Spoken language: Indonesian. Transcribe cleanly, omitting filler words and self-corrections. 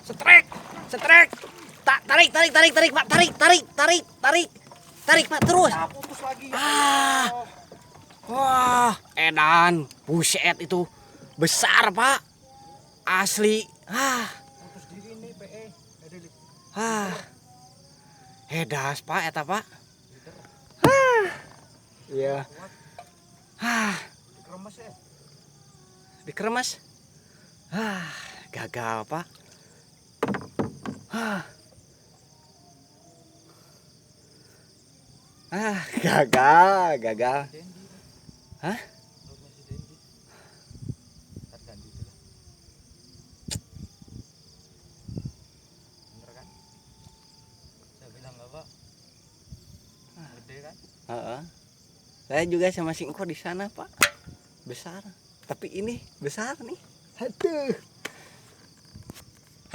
Setrek, setrek. Tarik, Pak. Tarik, Pak, terus. Ya, putus lagi. Ah. Wah, edan. Buset itu. Besar, Pak. Asli. Putus diri nih, PE. Edas, Pak, eta, Pak. Iya. Dikeremes ya. Dikeremes. Gagal, Pak. Gagal. Hah? Bener kan? Saya bilang apa? Gede kan? Saya juga sama si Engko di sana, Pak. Besar. Tapi ini besar nih. Aduh.